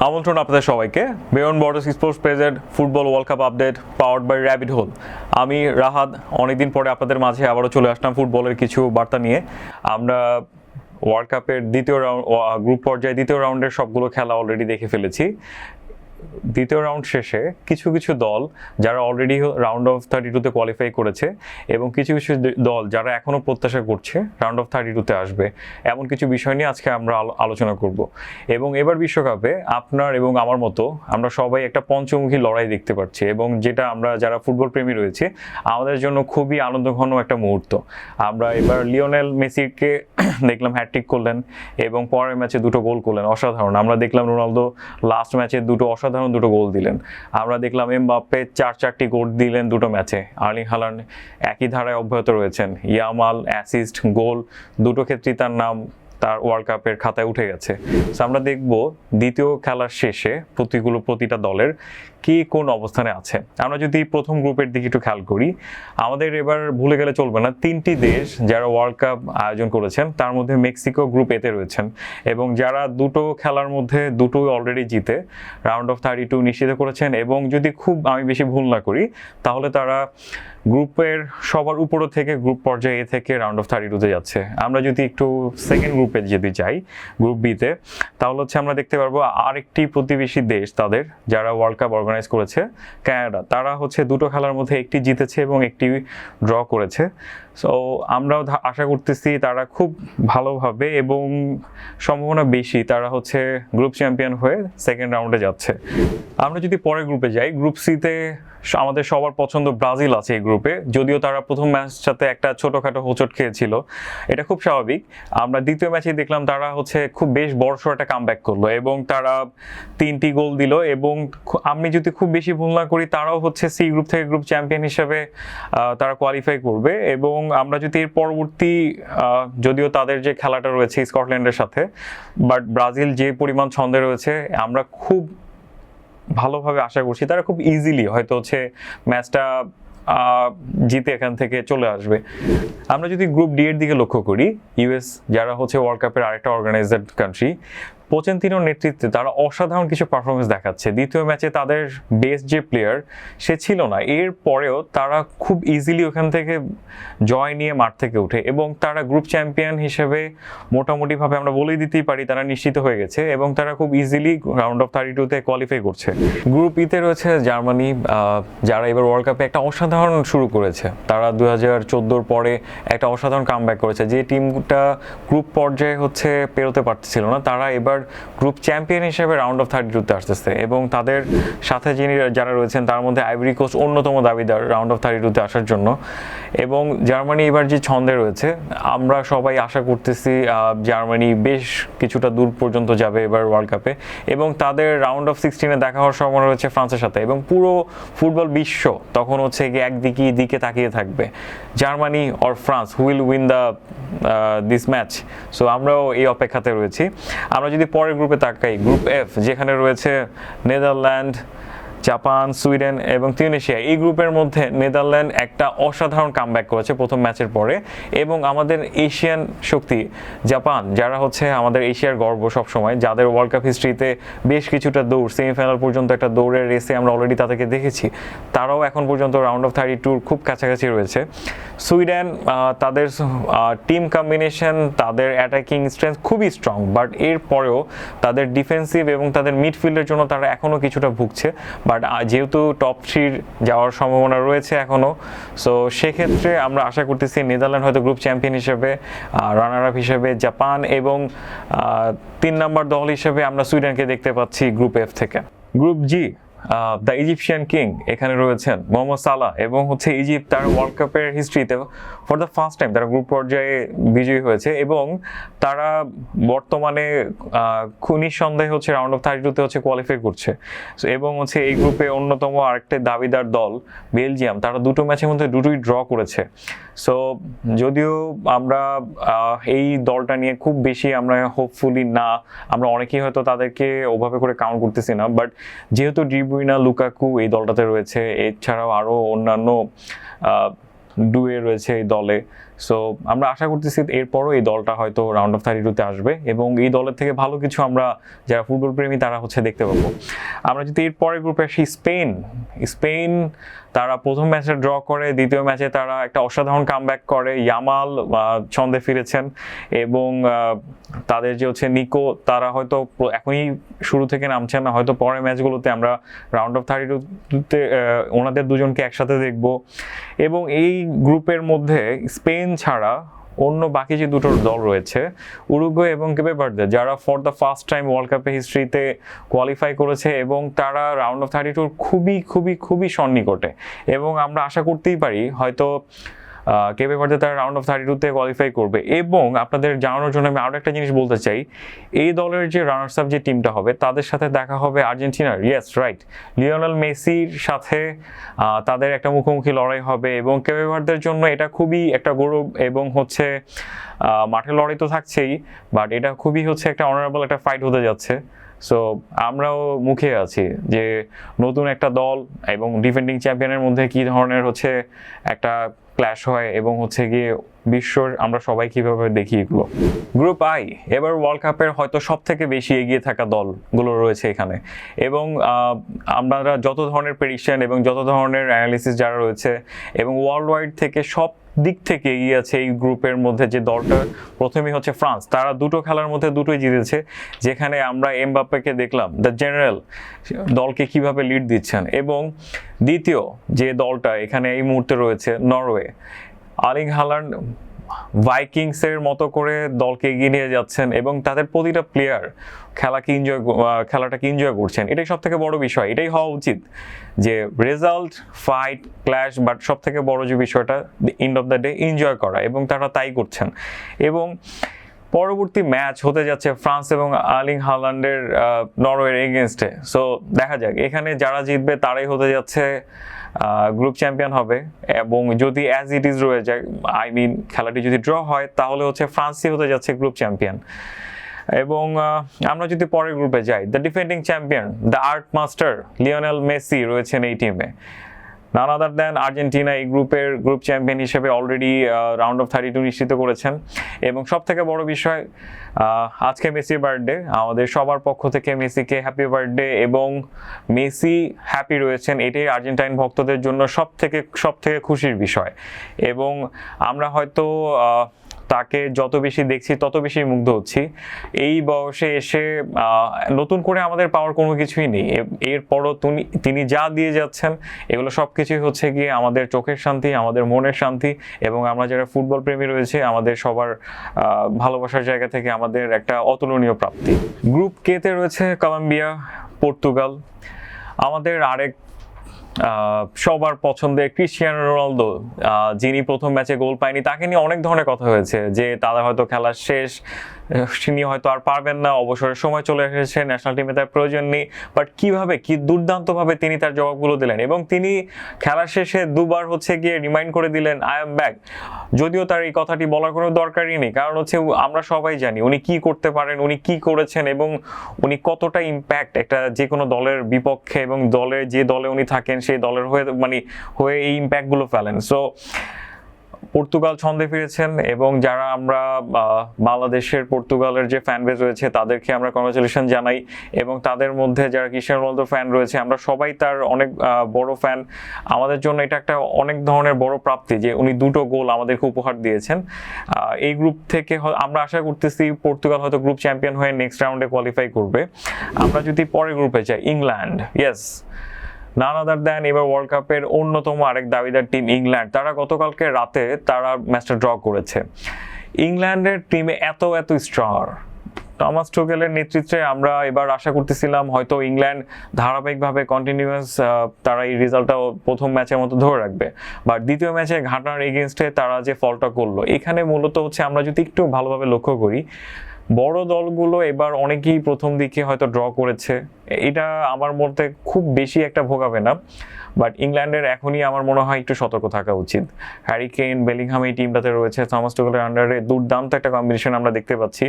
আমন্ত্রণ আপনাদের সবাইকে বিয়ন্ড বর্ডার্স স্পোর্টস পেজের football world cup update powered by rabbit hole. আমি রাহাত অনেকদিন পরে আপনাদের মাঝে আবারও চলে আসলাম ফুটবলের কিছু বার্তা নিয়ে। আমরা ওয়ার্ল্ড কাপের দ্বিতীয় রাউন্ড গ্রুপ পর্যায়ে দ্বিতীয় রাউন্ডের সবগুলো খেলা অলরেডি দেখে ফেলেছি। দ্বিতীয় রাউন্ড শেষে কিছু কিছু দল যারা অলরেডি রাউন্ড অফ 32-তে কোয়ালিফাই করেছে এবং কিছু কিছু দল যারা এখনও প্রত্যাশা করছে রাউন্ড অফ 32-তে আসবে, এমন কিছু বিষয় নিয়ে আজকে আমরা আলোচনা করব। এবং এবার বিশ্বকাপে আপনার এবং আমার মতো আমরা সবাই একটা পঞ্চমুখী লড়াই দেখতে পাচ্ছি, এবং যেটা আমরা যারা ফুটবল প্রেমী রয়েছে আমাদের জন্য খুবই আনন্দঘন একটা মুহূর্ত। আমরা এবার লিওনেল মেসিকে দেখলাম হ্যাটট্রিক করলেন এবং পরের ম্যাচে দুটো গোল করলেন, অসাধারণ। আমরা দেখলাম রোনালদো লাস্ট ম্যাচে অসাধারণ দুটো গোল দিলেন। আমরা দেখলাম এমবাপ্পে চারটি গোল দিলেন দুটো ম্যাচে। আর্লিং হাল্যান্ড একই ধারায় অব্যাহত রয়েছেন। ইয়ামাল অ্যাসিস্ট গোল দুটো ক্ষেত্রেই তার নাম তার ওয়ার্ল্ড কাপের খাতায় উঠে গেছে। আমরা দেখব দ্বিতীয় খেলার শেষে প্রতিটা দলের কি কোন অবস্থানে আছে। আমরা যদি প্রথম গ্রুপের দিকে একটু খেয়াল করি, আমাদের এবার ভুলে গেলে চলবে না, 3টি দেশ যারা ওয়ার্ল্ড কাপ আয়োজন করেছেন তার মধ্যে মেক্সিকো গ্রুপ এতে রয়েছেন, এবং যারা দুটো খেলার মধ্যে দুটোই অলরেডি জিতে রাউন্ড অফ 32 নিশ্চিত করেছেন। এবং যদি আমি বেশি ভুল না করি তাহলে তারা গ্রুপের সবার উপরে থেকে গ্রুপ পর্যায়ে এ থেকে রাউন্ড অফ 32-তে যাচ্ছে। আমরা যদি একটু সেকেন্ড গ্রুপে যদি যাই, গ্রুপ বিতে, তাহলে আমরা দেখতে পারবো আরেকটি প্রতিবেশী দেশ তাদের যারা ওয়ার্ল্ড কাপ অর্গানাইজ করেছে, কানাডা। তারা দুটো খেলার মধ্যে একটি জিতেছে এবং একটি ড্র করেছে। সো আমরাও আশা করতেছি তারা খুব ভালোভাবে এবং সম্ভাবনা বেশি তারা গ্রুপ চ্যাম্পিয়ন হয়ে সেকেন্ড রাউন্ডে যাচ্ছে। আমরা যদি পরের গ্রুপে যাই, গ্রুপ সিতে আমাদের সবার পছন্দ ব্রাজিল আছে এই গ্রুপে, যদিও তারা প্রথম ম্যাচটাতে একটা ছোটোখাটো হোঁচট খেয়েছিল, এটা খুব স্বাভাবিক। আমরা দ্বিতীয় ম্যাচে দেখলাম তারা খুব বেশ বড়সড় একটা কামব্যাক করলো এবং তারা 3টি গোল দিল। এবং আমি যদি খুব বেশি ভুল না করি তারাও সি গ্রুপ থেকে গ্রুপ চ্যাম্পিয়ন হিসেবে তারা কোয়ালিফাই করবে। এবং আমরা যদি এর পরবর্তী যদিও তাদের যে খেলাটা রয়েছে স্কটল্যান্ডের সাথে, বাট ব্রাজিল যে পরিমাণ ছন্দে রয়েছে আমরা খুব ভালোভাবে আশা করছি তারা খুব ইজিলি হয়তো ম্যাচটা জিতে এখান থেকে চলে আসবে। আমরা যদি গ্রুপ ডি এর দিকে লক্ষ্য করি, ইউএস যারা ওয়ার্ল্ড কাপের আরেকটা অর্গানাইজার কান্ট্রি, পোচেন্তিনোর নেতৃত্বে তারা অসাধারণ কিছু পারফরমেন্স দেখাচ্ছে। দ্বিতীয় ম্যাচে তাদের বেস্ট যে প্লেয়ার সে ছিল না, এর পরেও তারা খুব ইজিলি ওখান থেকে জয় নিয়ে মাঠ থেকে ওঠে এবং তারা গ্রুপ চ্যাম্পিয়ন হিসেবে মোটামুটিভাবে আমরা বলেই দিতেই পারি তারা নিশ্চিত হয়ে গেছে এবং তারা খুব ইজিলি রাউন্ড অফ 32-তে কোয়ালিফাই করছে। গ্রুপ ইতে রয়েছে জার্মানি, যারা এবার ওয়ার্ল্ড কাপে একটা অসাধারণ শুরু করেছে। তারা 2014-র পরে একটা অসাধারণ কামব্যাক করেছে। যে টিমটা গ্রুপ পর্যায়ে পেরোতে পারছিল না, তারা এবার গ্রুপ চ্যাম্পিয়ন হিসেবে রাউন্ড অফ 32-তে আসতেছে এবং তাদের সাথে যারা রয়েছেন তার মধ্যে আইভরি কোস্ট অন্যতম দাবিদার রাউন্ড অফ 32-তে আসার জন্য। এবং জার্মানি এবার যে ছন্দে রয়েছে, আমরা সবাই আশা করতেছি জার্মানি বেশ কিছুটা দূর পর্যন্ত যাবে এবার ওয়ার্ল্ড কাপে এবং তাদের রাউন্ড অফ 16-এ দেখা হওয়ার সম্ভাবনা রয়েছে ফ্রান্সের সাথে। এবং পুরো ফুটবল বিশ্ব তখন দিকে তাকিয়ে থাকবে, Germany or France wheel win this match. So আমরাও এই অপেক্ষাতে রয়েছি। আমরা যদি পরের গ্রুপে তাকাই, গ্রুপ এফ, যেখানে রয়েছে নেদারল্যান্ড, জাপান, সুইডেন এবং তিউনিসিয়া। এই গ্রুপের মধ্যে নেদারল্যান্ড একটা অসাধারণ কামব্যাক করেছে প্রথম ম্যাচের পরে, এবং আমাদের এশিয়ান শক্তি জাপান, যারা আমাদের এশিয়ার গর্ব সবসময়, যাদের ওয়ার্ল্ড কাপ হিস্ট্রিতে বেশ কিছুটা দৌড়, সেমিফাইনাল পর্যন্ত একটা দৌড়ের রেসে আমরা অলরেডি তাদেরকে দেখেছি, তারাও এখন পর্যন্ত রাউন্ড অফ 32 খুব কাছাকাছি রয়েছে। সুইডেন, তাদের টিম কম্বিনেশন, তাদের অ্যাটাকিং স্ট্রেংথ খুবই স্ট্রং, বাট এর পরেও তাদের ডিফেন্সিভ এবং তাদের মিডফিল্ডের জন্য তারা এখনও কিছুটা ভুগছে। বাট যেহেতু টপ 3 যাওয়ার সম্ভাবনা রয়েছে এখনও, সো সেক্ষেত্রে আমরা আশা করতেছি নেদারল্যান্ড হয়তো গ্রুপ চ্যাম্পিয়ন হিসেবে, রানার আপ হিসেবে জাপান, এবং 3 নম্বর দল হিসেবে আমরা সুইডেনকে দেখতে পাচ্ছি গ্রুপ এফ থেকে। Group G, the Egyptian king এখানে রয়েছেন মোহাম্মদ সালাহ, এবং ইজিপ্ট তার ওয়ার্ল্ড কাপের হিস্ট্রিতে ফর দ্য ফার্স্ট টাইম তারা গ্রুপ পর্যায়ে বিজয়ী হয়েছে এবং তারা বর্তমানে নিঃসন্দেহে রাউন্ড অফ 32-তে কোয়ালিফাই করছে। এবং এই গ্রুপে অন্যতম আরেকটা দাবিদার দল বেলজিয়াম, তারা দুটো ম্যাচের মধ্যে দুটোই ড্র করেছে। সো যদিও আমরা এই দলটা নিয়ে খুব বেশি আমরা হোপফুলি না, আমরা অনেকেই হয়তো তাদেরকে ওভাবে করে কাউন্ট করতেছি না, বাট যেহেতু ডি ব্রুইনা, লুকাকু এই দলটাতে রয়েছে, এছাড়াও আরও অন্যান্য ডুয়ে রয়েছে এই দলে, সো আমরা আশা করতেছি এরপরও এই দলটা হয়তো রাউন্ড অফ 32-তে আসবে এবং এই দলের থেকে ভালো কিছু আমরা যারা ফুটবল প্রেমী তারা দেখতে পাবো। আমরা যদি এর পরের গ্রুপে আসি, স্পেন তারা প্রথম ম্যাচে ড্র করে, দ্বিতীয় ম্যাচে তারা একটা অসাধারণ কামব্যাক করে, ইয়ামাল ছন্দে ফিরেছেন এবং তাদের যে নিকো তারা হয়তো এখনই শুরু থেকে নামছেন না, হয়তো পরের ম্যাচগুলোতে আমরা রাউন্ড অফ 32-তে ওনাদের দুজনকে একসাথে দেখব। এবং এই গ্রুপের মধ্যে স্পেন ছাড়া অন্য বাকি যে দুটো দল রয়েছে, উরুগুয়ে এবং কেপে ভার্দে, যারা for the first time world কাপের হিস্ট্রিতে কোয়ালিফাই করেছে এবং তারা রাউন্ড অফ 32 খুবই খুবই খুবই সন্নিকটে এবং আমরা আশা করতেই পারি হয়তো কেপে ভার্দে তারা রাউন্ড অফ 32-তে কোয়ালিফাই করবে। এবং আপনাদের জানানোর জন্য আমি আরও একটা জিনিস বলতে চাই, এই দলের যে রানার্স আপ যে টিমটা হবে তাদের সাথে দেখা হবে আর্জেন্টিনার, ইয়েস রাইট, লিওনেল মেসির সাথে তাদের একটা মুখোমুখি লড়াই হবে এবং কেপে ভার্দের জন্য এটা খুবই একটা গৌরব এবং মাঠে লড়াই তো থাকছেই, বাট এটা খুবই একটা অনারেবল একটা ফাইট হতে যাচ্ছে। সো আমরাও মুখে আছি যে নতুন একটা দল এবং ডিফেন্ডিং চ্যাম্পিয়নের মধ্যে কি ধরনের একটা ক্ল্যাশ হয় এবং গিয়ে বিশ্বর আমরা সবাই কিভাবে দেখি এগুলো। গ্রুপ আই এবার ওয়ার্ল্ড কাপের হয়তো সব থেকে বেশি এগিয়ে থাকা দলগুলো রয়েছে এখানে এবং আমরা যত ধরনের প্রেডিকশন এবং যত ধরনের অ্যানালিসিস যারা রয়েছে এবং ওয়ার্ল্ড ওয়াইড থেকে সব দিক থেকে এগিয়ে আছে এই গ্রুপের মধ্যে যে দলটা, প্রথমেই ফ্রান্স, তারা দুটো খেলার মধ্যে দুটোই জিতেছে, যেখানে আমরা এমবাপ্পেকে দেখলাম দ্য জেনারেল দলকে কিভাবে লিড দিচ্ছেন। এবং দ্বিতীয় যে দলটা এখানে এই মুহূর্তে রয়েছে নরওয়ে, আর্লিং হাল্যান্ড ভাইকিংসের মতো করে দলকে এগিয়ে নিয়ে যাচ্ছেন এবং তাদের প্রতিটা প্লেয়ার খেলাটাকে এনজয় করছেন। এটাই সব থেকে বড় বিষয়, এটাই হওয়া উচিত যে রেজাল্ট, ফাইট, ক্ল্যাশ, বাট সব থেকে বড় যে বিষয়টা end of the day enjoy করা এবং তারা তাই করছেন। এবং পরবর্তী ম্যাচ হতে যাচ্ছে ফ্রান্স এবং আর্লিং হাল্যান্ডের নরওয়ের এগেনস্টে। সো দেখা যাক এখানে যারা জিতবে তারাই হতে যাচ্ছে গ্রুপ চ্যাম্পিয়ন হবে এবং যদি অ্যাজ ইট ইজ রয়ে যায়, খেলাটি যদি ড্র হয় তাহলে ফ্রান্সই হতে যাচ্ছে গ্রুপ চ্যাম্পিয়ন। এবং আমরা যদি পরের গ্রুপে যাই, the defending champion, the art master Lionel Messi রয়েছেন এই টিমে। নান আদার দেন আর্জেন্টিনা এই গ্রুপের গ্রুপ চ্যাম্পিয়ন হিসেবে অলরেডি রাউন্ড অফ 32 নিশ্চিত করেছেন। এবং সব থেকে বড় বিষয়, আজকে মেসির বার্থডে, আমাদের সবার পক্ষ থেকে মেসিকে হ্যাপি বার্থডে। এবং মেসি হ্যাপি রয়েছেন, এটাই আর্জেন্টাইন ভক্তদের জন্য সব থেকে খুশির বিষয়। এবং আমরা হয়তো তাকে যত বেশি দেখছি তত বেশি মুগ্ধ হচ্ছি। এই বয়সে এসে নতুন করে আমাদের পাওয়ার কোনো কিছুই নেই, এরপরও তিনি যা দিয়ে যাচ্ছেন এগুলো সব কিছুই গিয়ে আমাদের চোখের শান্তি, আমাদের মনের শান্তি এবং আমরা যারা ফুটবল প্রেমী রয়েছে আমাদের সবার ভালোবাসার জায়গা থেকে আমাদের একটা অতুলনীয় প্রাপ্তি। গ্রুপ কে তে রয়েছে কলম্বিয়া, পর্তুগাল, আমাদের আরেক সবার পছন্দের ক্রিস্টিয়ানো রোনালদো, যিনি প্রথম ম্যাচে গোল পায়নি, তাকে নিয়ে অনেক ধরনের কথা হয়েছে যে তাদের হয়তো খেলা শেষ, তিনি হয়তো আর পারবেন না, অবসরের সময় চলে এসেছে, ন্যাশনাল টিমে তার প্রয়োজন নেই। বাট কি দুর্দান্তভাবে তিনি তার জবাবগুলো দিলেন এবং তিনি খেলার শেষে দুবার গিয়ে রিমাইন্ড করে দিলেন আই এম ব্যাক। যদিও তার এই কথাটি বলার কোনো দরকারই নেই, কারণ আমরা সবাই জানি উনি কি করতে পারেন, উনি কি করেছেন এবং উনি কতটা ইম্প্যাক্ট একটা যে কোনো দলের বিপক্ষে এবং যে দলে উনি থাকেন সেই দলের হয়ে এই ইম্প্যাক্টগুলো ফেলেন। সো পর্তুগাল ছন্দে ফিরেছেন এবং যারা আমরা বাংলাদেশের পর্তুগালের যে ফ্যান বেস রয়েছে তাদেরকে আমরা কংগ্রাচুলেশন জানাই এবং তাদের মধ্যে যারা ক্রিস্টিয়ানো রোনালদো ফ্যান রয়েছে আমরা সবাই তার অনেক বড় ফ্যান। আমাদের জন্য এটা একটা অনেক ধরনের বড় প্রাপ্তি যে উনি দুটো গোল আমাদেরকে উপহার দিয়েছেন। এই গ্রুপ থেকে আমরা আশা করতেছি পর্তুগাল হয়তো গ্রুপ চ্যাম্পিয়ন হয়ে নেক্সট রাউন্ডে কোয়ালিফাই করবে। আমরা যদি পরের গ্রুপে যাই, ইংল্যান্ড, ইয়েস, নান আদার দেন এবার ওয়ার্ল্ড কাপের অন্যতম আরেক দাবিদার টিম ইংল্যান্ড। তারা গতকালকে রাতে তারা ম্যাচটা ড্র করেছে। ইংল্যান্ডের টিমে এত স্টার, টমাস টুকেলের নেতৃত্বে আমরা এবার আশা করতেছিলাম হয়তো ইংল্যান্ড ধারাবাহিকভাবে কন্টিনিউয়াস তারা এই রেজাল্টটা প্রথম ম্যাচের মতো ধরে রাখবে, বাট দ্বিতীয় ম্যাচে ঘাটার এগেনস্টে তারা যে ফলটা করলো, এখানে মূলত আমরা যদি একটু ভালোভাবে লক্ষ্য করি, বড় দলগুলো এবার অনেকেই প্রথম দিকে হয়তো ড্র করেছে, এটা আমার মতে খুব বেশি একটা ভোগাবে না। বাট ইংল্যান্ডের এখনই আমার মনে হয় একটু সতর্ক থাকা উচিত। হ্যারি কেইন, বেলিংহাম এই টিমটাতে রয়েছে, থমাস টুখেলের আন্ডারে দুর্দান্ত একটা কম্বিনেশন আমরা দেখতে পাচ্ছি,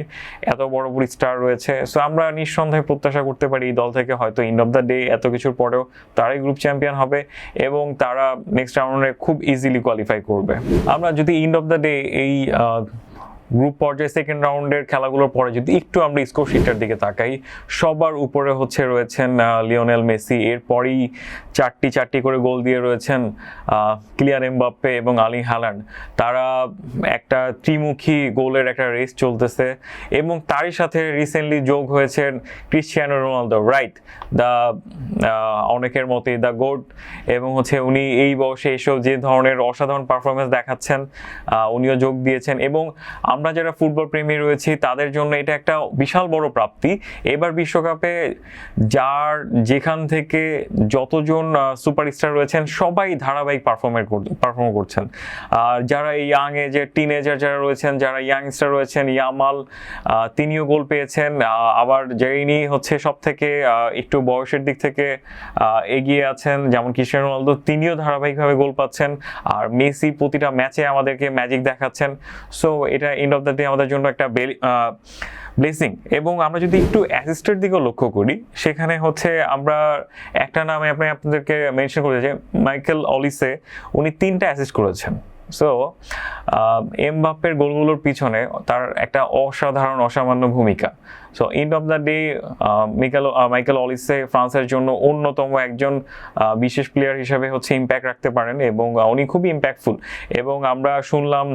এত বড় বড় স্টার রয়েছে। সো আমরা নিঃসন্দেহে প্রত্যাশা করতে পারি এই দল থেকে হয়তো এন্ড অফ দ্য ডে এত কিছুর পরেও তারাই গ্রুপ চ্যাম্পিয়ন হবে এবং তারা নেক্সট রাউন্ডে খুব ইজিলি কোয়ালিফাই করবে। আমরা যদি এন্ড অফ দ্য ডে এই গ্রুপ পর্যায়ে সেকেন্ড রাউন্ডের খেলাগুলোর পরে যদি একটু আমরা স্কোর শিটটার দিকে তাকাই, সবার উপরে রয়েছেন লিওনেল মেসি, এরপরই চারটি করে গোল দিয়ে রয়েছেন কিলিয়ান এমবাপ্পে এবং আর্লিং হ্যালান্ড। তারা একটা ত্রিমুখী গোলের একটা রেস চলতেছে এবং তারই সাথে রিসেন্টলি যোগ হয়েছেন ক্রিশ্চিয়ানো রোনালদো, রাইট, দ্য অনেকের মতেই দ্য গোট। এবং উনি এই বয়সে এসব যে ধরনের অসাধারণ পারফরমেন্স দেখাচ্ছেন, উনিও যোগ দিয়েছেন। এবং আমরা যারা ফুটবল প্রেমী রয়েছি তাদের জন্য এটা একটা বিশাল বড় প্রাপ্তি। এবার বিশ্বকাপে যার যেখান থেকে যতজন সুপারস্টার রয়েছেন সবাই ধারাবাহিক পারফর্ম করছেন। আর যারা ইয়াং এজের টিনেজার যারা রয়েছেন, যারা ইয়াংস্টার রয়েছেন, ইয়ামাল তিনিও গোল পেয়েছেন। আবার যিনি সব থেকে একটু বয়সের দিক থেকে এগিয়ে আছেন যেমন ক্রিশ্চিয়ানো রোনালদো, তিনিও ধারাবাহিকভাবে গোল পাচ্ছেন। আর মেসি প্রতিটা ম্যাচে আমাদেরকে ম্যাজিক দেখাচ্ছেন। সো এটা এন্ড অফ দ্য ডে আমাদের জন্য একটা ব্লেসিং। এবং আমরা যদি একটু অ্যাসিস্টের দিকেও লক্ষ্য করি, সেখানে আমরা একটা নামে আপনাদেরকে মেনশন করে যে মাইকেল অলিসে, উনি 3টা অ্যাসিস্ট করেছেন। সো এমবাপ্পের গোলগুলোর পিছনে তার একটা অসামান্য ভূমিকা। So end of the day Michael অলিসে ফ্রান্সের জন্য অন্যতম একজন বিশেষ প্লেয়ার হিসেবে ইম্প্যাক্ট রাখতে পারেন এবং উনি খুবই ইম্প্যাক্টফুল। এবং আমরা শুনলাম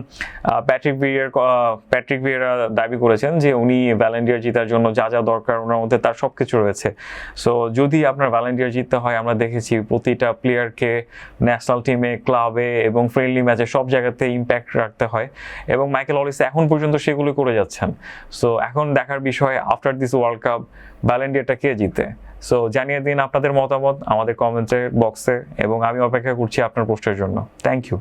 প্যাট্রিক ভিয়েরা দাবি করেছেন যে উনি ভ্যালেন্টিয়ার জেতার জন্য যা যা দরকার ওনার মধ্যে তার সব কিছু রয়েছে। সো যদি আপনার ভ্যালেন্টিয়ার জিততে হয়, আমরা দেখেছি প্রতিটা প্লেয়ারকে ন্যাশনাল টিমে, ক্লাবে এবং ফ্রেন্ডলি ম্যাচে সব জায়গাতে ইম্প্যাক্ট রাখতে হয় এবং মাইকেল অলিসে এখন পর্যন্ত সেগুলো করে যাচ্ছেন। সো এখন দেখার বিষয় আফটার দিস ওয়ার্ল্ড কাপ ভ্যালেন্টিয়ারটা কে জিতে। সো জানিয়ে দিন আপনাদের মতামত আমাদের কমেন্টের বক্সে এবং আমি অপেক্ষা করছি আপনার পোস্টের জন্য। Thank you.